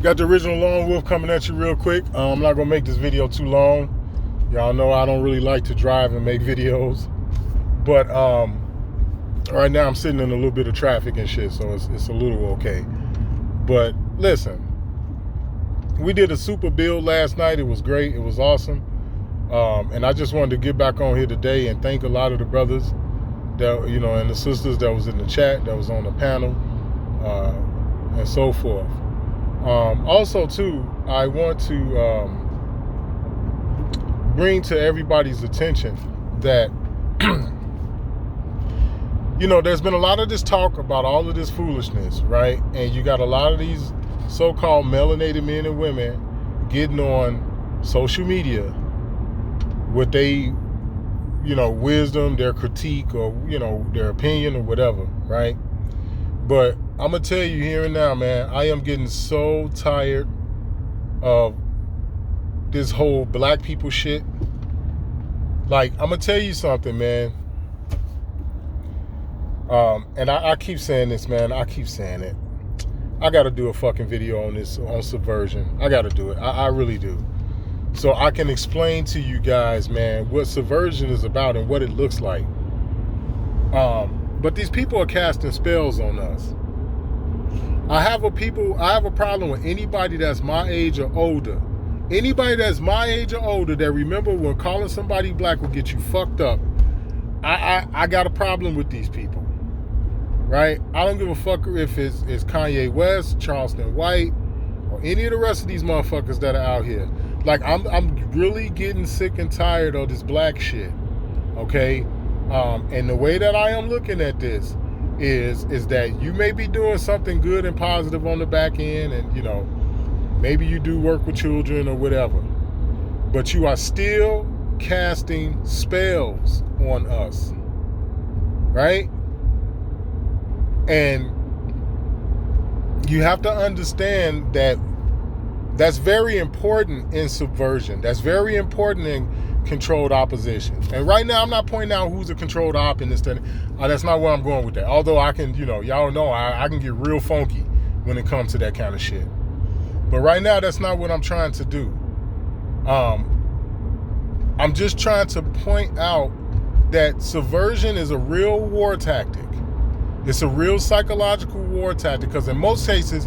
Got the original Lone Wolf coming at you real quick. I'm not gonna make this video too long. Y'all know I don't really like to drive and make videos, but right now I'm sitting in a little bit of traffic and shit, so it's a little okay. But listen, we did a super build last night. It was great. It was awesome. And I just wanted to get back on here today and thank a lot of the brothers that, you know, and the sisters that was in the chat, that was on the panel, and so forth. Also too, I want to bring to everybody's attention that you know, there's been a lot of this talk about all of this foolishness, right? And you got a lot of these so-called melanated men and women getting on social media with they, you know, wisdom, their critique, or, you know, their opinion or whatever, right? But I'm going to tell you here and now, man, I am getting so tired of this whole black people shit. Like, I'm going to tell you something, man. And I keep saying this, man. I keep saying it. I got to do a fucking video on this, on subversion. I got to do it. I really do. So I can explain to you guys, man, what subversion is about and what it looks like. But these people are casting spells on us. I have a problem with anybody that's my age or older. Anybody that's my age or older that remember when calling somebody black will get you fucked up. I got a problem with these people. Right? I don't give a fuck if it's Kanye West, Charleston White, or any of the rest of these motherfuckers that are out here. Like, I'm really getting sick and tired of this black shit. Okay? And the way that I am looking at this is that you may be doing something good and positive on the back end, and, you know, maybe you do work with children or whatever, but you are still casting spells on us, right? And you have to understand that that's very important in subversion. That's very important in controlled opposition. And right now, I'm not pointing out who's a controlled op in this thing. That's not where I'm going with that. Although I can, you know, y'all know I can get real funky when it comes to that kind of shit. But right now, that's not what I'm trying to do. I'm just trying to point out that subversion is a real war tactic. It's a real psychological war tactic, because in most cases,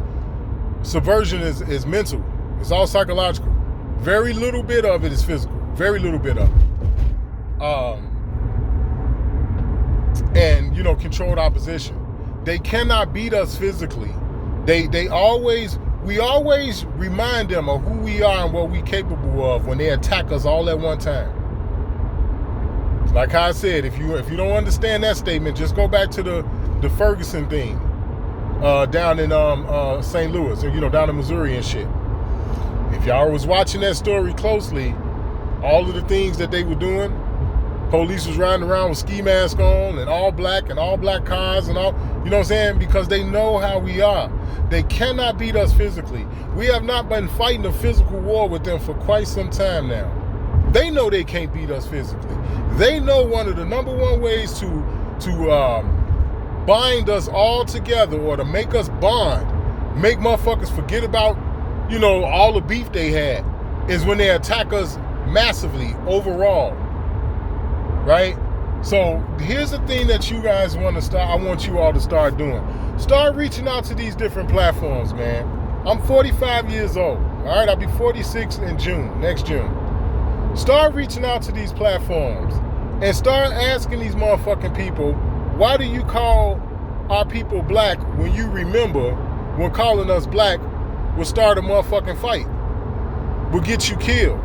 subversion is mental. It's all psychological. Very little bit of it is physical. Very little bit of it. And, you know, controlled opposition. They cannot beat us physically. We always remind them of who we are and what we're capable of when they attack us all at one time. Like how I said, if you don't understand that statement, just go back to the Ferguson thing down in St. Louis, you know, down in Missouri and shit. If y'all was watching that story closely, all of the things that they were doing, police was riding around with ski masks on and all black cars and all, you know what I'm saying? Because they know how we are. They cannot beat us physically. We have not been fighting a physical war with them for quite some time now. They know they can't beat us physically. They know one of the number one ways to bind us all together, or to make us bond, make motherfuckers forget about, you know, all the beef they had, is when they attack us massively overall, right? So here's the thing that you guys want to start. I want you all to start doing. Start reaching out to these different platforms, man. I'm 45 years old. All right, I'll be 46 in June, next June. Start reaching out to these platforms and start asking these motherfucking people, why do you call our people black when you remember when calling us black will start a motherfucking fight, will get you killed?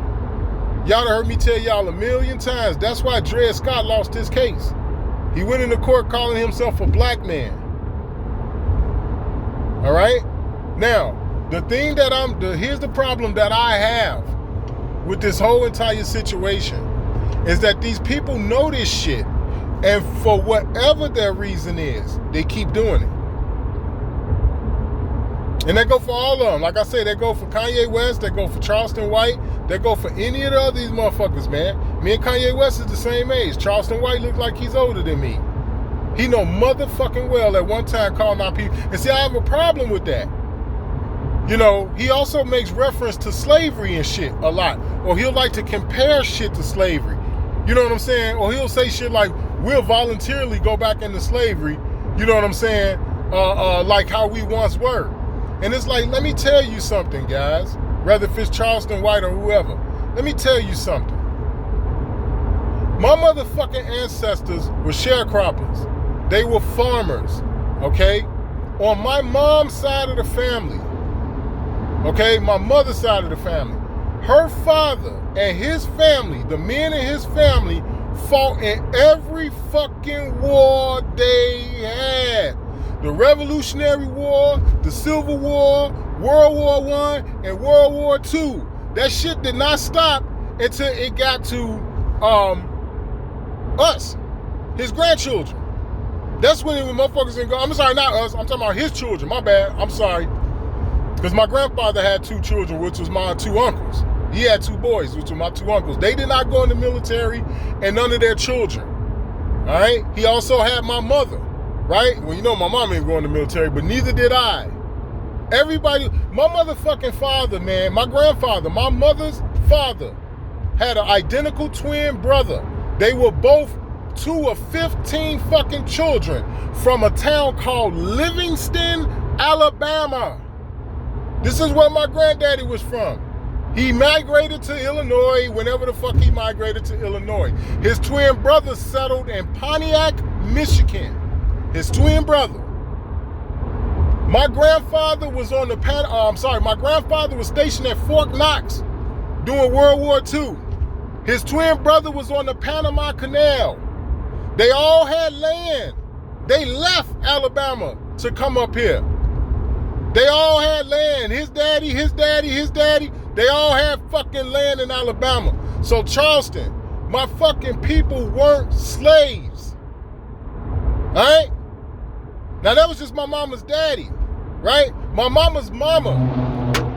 Y'all done heard me tell y'all a million times, that's why Dred Scott lost his case. He went into court calling himself a black man. All right? Now, here's the problem that I have with this whole entire situation, is that these people know this shit, and for whatever their reason is, they keep doing it. And they go for all of them. Like I said, they go for Kanye West, they go for Charleston White, they go for any of the other these motherfuckers, man. Me and Kanye West is the same age. Charleston White looks like he's older than me. He know motherfucking well at one time calling out people. And see, I have a problem with that. You know, he also makes reference to slavery and shit a lot. Or he'll like to compare shit to slavery. You know what I'm saying? Or he'll say shit like, we'll voluntarily go back into slavery. You know what I'm saying? Like how we once were. And it's like, let me tell you something, guys. Whether if it's Charleston White or whoever. Let me tell you something. My motherfucking ancestors were sharecroppers. They were farmers, okay? On my mom's side of the family, okay, my mother's side of the family, her father and his family, the men in his family, fought in every fucking war they had. The Revolutionary War, the Civil War, World War I, and World War II. That shit did not stop until it got to us, his grandchildren. That's when motherfuckers didn't go. I'm sorry, not us. I'm talking about his children. My bad. I'm sorry. Because my grandfather had 2 children, which was my 2 uncles. He had 2 boys, which were my 2 uncles. They did not go in the military, and none of their children. All right? He also had my mother, right? Well, you know my mom ain't going in the military, but neither did I. Everybody, my motherfucking father, man, my grandfather, my mother's father, had an identical twin brother. They were both 2 of 15 fucking children from a town called Livingston, Alabama. This is where my granddaddy was from. He migrated to Illinois whenever the fuck he migrated to Illinois. His twin brother settled in Pontiac, Michigan. His twin brother. My grandfather was on the my grandfather was stationed at Fort Knox during World War II. His twin brother was on the Panama Canal. They all had land. They left Alabama to come up here. They all had land. His daddy, they all had fucking land in Alabama. So Charleston, my fucking people weren't slaves. All right? Now that was just my mama's daddy, right? My mama's mama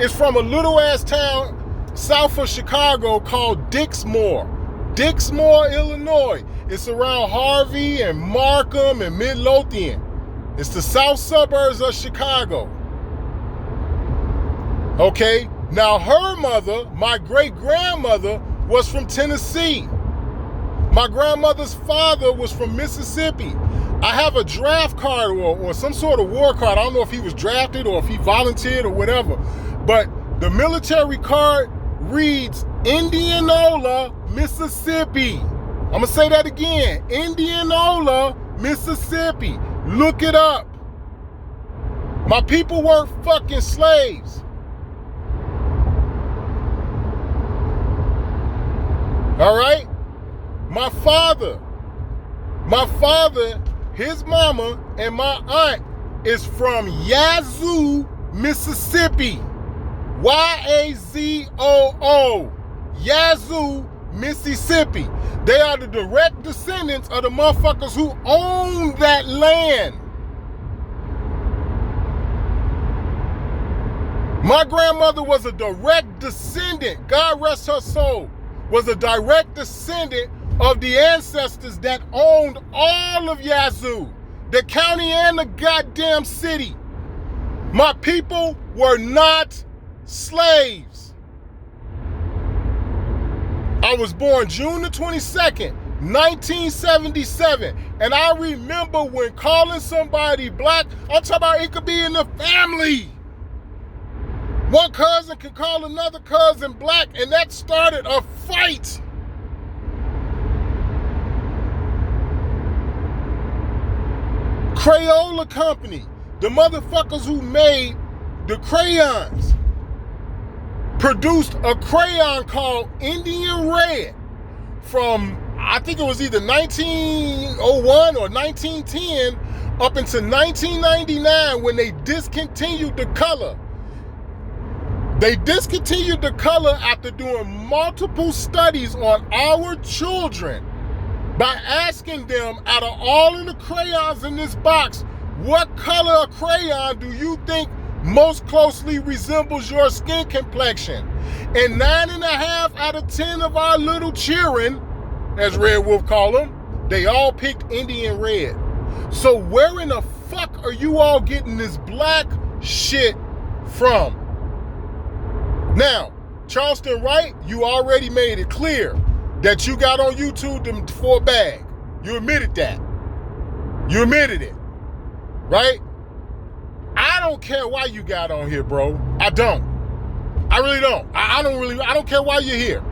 is from a little ass town south of Chicago called Dixmoor. Dixmoor, Illinois. It's around Harvey and Markham and Midlothian. It's the south suburbs of Chicago. Okay, now her mother, my great-grandmother, was from Tennessee. My grandmother's father was from Mississippi. I have a draft card or some sort of war card. I don't know if he was drafted or if he volunteered or whatever. But the military card reads Indianola, Mississippi. I'm going to say that again. Indianola, Mississippi. Look it up. My people weren't fucking slaves. All right? My father, his mama, and my aunt is from Yazoo, Mississippi. Y-A-Z-O-O. Yazoo, Mississippi. They are the direct descendants of the motherfuckers who own that land. My grandmother was a direct descendant, God rest her soul, was a direct descendant of the ancestors that owned all of Yazoo, the county and the goddamn city. My people were not slaves. I was born June the 22nd, 1977. And I remember when calling somebody black, I'm talking about it could be in the family. One cousin could call another cousin black, and that started a fight. Crayola Company, the motherfuckers who made the crayons, produced a crayon called Indian Red from, I think it was either 1901 or 1910 up until 1999 when they discontinued the color. They discontinued the color after doing multiple studies on our children by asking them, out of all of the crayons in this box, what color of crayon do you think most closely resembles your skin complexion? And 9.5 out of 10 of our little children, as Red Wolf call them, they all picked Indian Red. So where in the fuck are you all getting this black shit from? Now, Charleston White, you already made it clear that you got on YouTube for a bag. You admitted that. You admitted it, right? I don't care why you got on here, bro. I don't. I really don't. I don't care why you're here.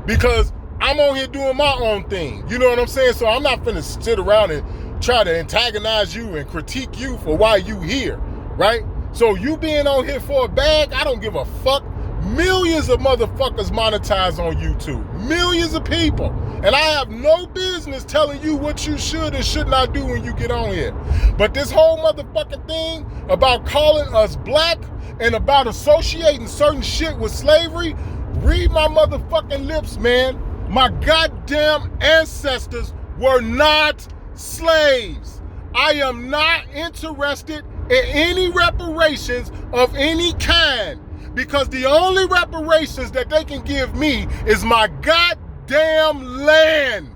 Because I'm on here doing my own thing. You know what I'm saying? So I'm not finna sit around and try to antagonize you and critique you for why you here, right? So you being on here for a bag, I don't give a fuck. Millions of motherfuckers monetize on YouTube. Millions of people. And I have no business telling you what you should and should not do when you get on here. But this whole motherfucking thing about calling us black and about associating certain shit with slavery, read my motherfucking lips, man. My goddamn ancestors were not slaves. I am not interested in any reparations of any kind, because the only reparations that they can give me is my goddamn land.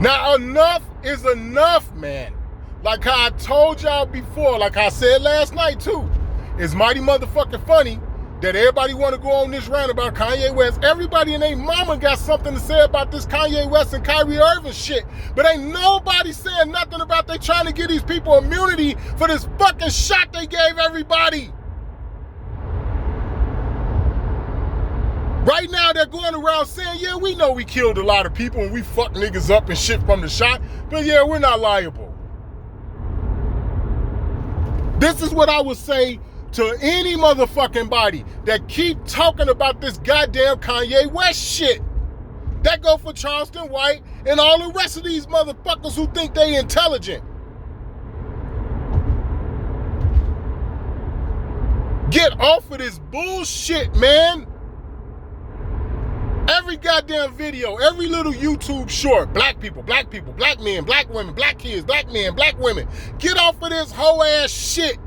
Now, enough is enough, man. Like how I told y'all before, like I said last night too, it's mighty motherfucking funny that everybody want to go on this rant about Kanye West. Everybody and their mama got something to say about this Kanye West and Kyrie Irving shit. But ain't nobody saying nothing about they trying to give these people immunity for this fucking shot they gave everybody. Right now they're going around saying, yeah, we know we killed a lot of people and we fucked niggas up and shit from the shot, but yeah, we're not liable. This is what I would say to any motherfucking body that keep talking about this goddamn Kanye West shit. That go for Charleston White and all the rest of these motherfuckers who think they intelligent. Get off of this bullshit, man. Every goddamn video, every little YouTube short, black people, black men, black women, black kids, black men, black women. Get off of this whole ass shit.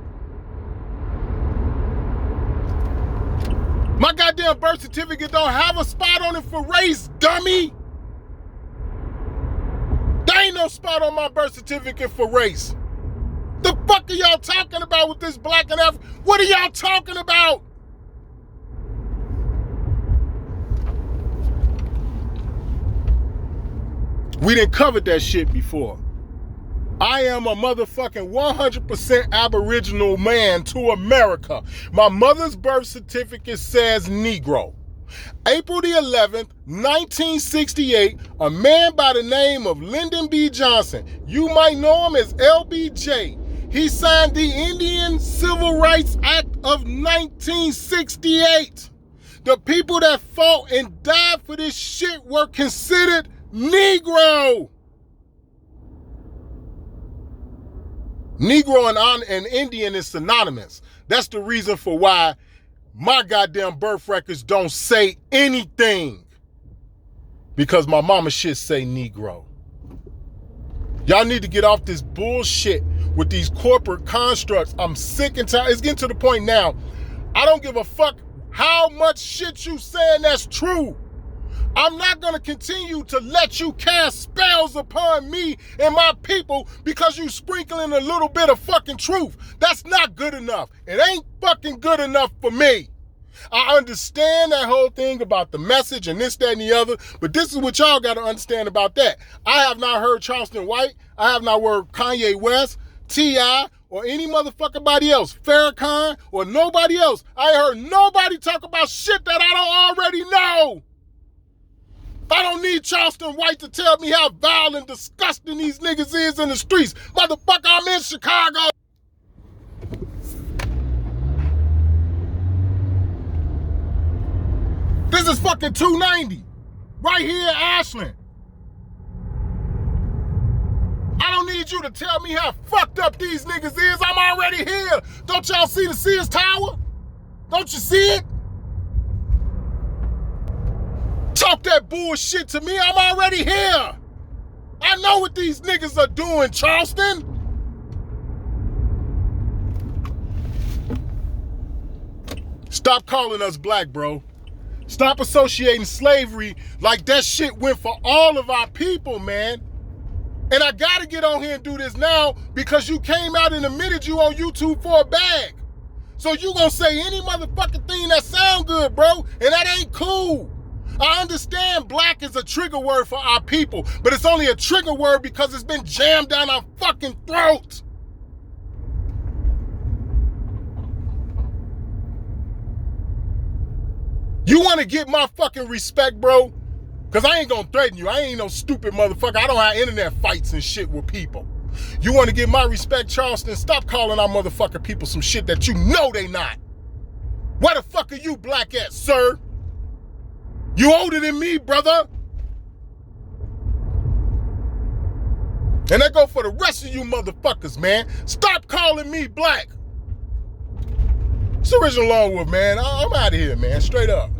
My goddamn birth certificate don't have a spot on it for race, dummy. There ain't no spot on my birth certificate for race. The fuck are y'all talking about with this black and African? What are y'all talking about? We didn't cover that shit before. I am a motherfucking 100% Aboriginal man to America. My mother's birth certificate says Negro. April the 11th, 1968, a man by the name of Lyndon B. Johnson, you might know him as LBJ, he signed the Indian Civil Rights Act of 1968. The people that fought and died for this shit were considered Negro. Negro and Indian is synonymous. That's the reason for why my goddamn birth records don't say anything. Because my mama shit say Negro. Y'all need to get off this bullshit with these corporate constructs. I'm sick and tired. It's getting to the point now. I don't give a fuck how much shit you saying that's true. I'm not going to continue to let you cast spells upon me and my people because you sprinkling a little bit of fucking truth. That's not good enough. It ain't fucking good enough for me. I understand that whole thing about the message and this, that, and the other, but this is what y'all got to understand about that. I have not heard Charleston White. I have not heard Kanye West, T.I., or any motherfucking body else, Farrakhan, or nobody else. I heard nobody talk about shit that I don't already know. I don't need Charleston White to tell me how vile and disgusting these niggas is in the streets. Motherfucker, I'm in Chicago. This is fucking 290. Right here in Ashland. I don't need you to tell me how fucked up these niggas is. I'm already here. Don't y'all see the Sears Tower? Don't you see it? Talk that bullshit to me. I'm already here. I know what these niggas are doing, Charleston. Stop calling us black, bro. Stop associating slavery like that shit went for all of our people, man. And I gotta get on here and do this now because you came out and admitted you on YouTube for a bag. So you gonna say any motherfucking thing that sound good, bro, and that ain't cool. I understand black is a trigger word for our people, but it's only a trigger word because it's been jammed down our fucking throats. You wanna get my fucking respect, bro? Cause I ain't gonna threaten you. I ain't no stupid motherfucker. I don't have internet fights and shit with people. You wanna get my respect, Charleston? Stop calling our motherfucking people some shit that you know they not. Where the fuck are you black at, sir? You older than me, brother. And that go for the rest of you motherfuckers, man. Stop calling me black. It's Original Longwood, man. I'm out of here, man. Straight up.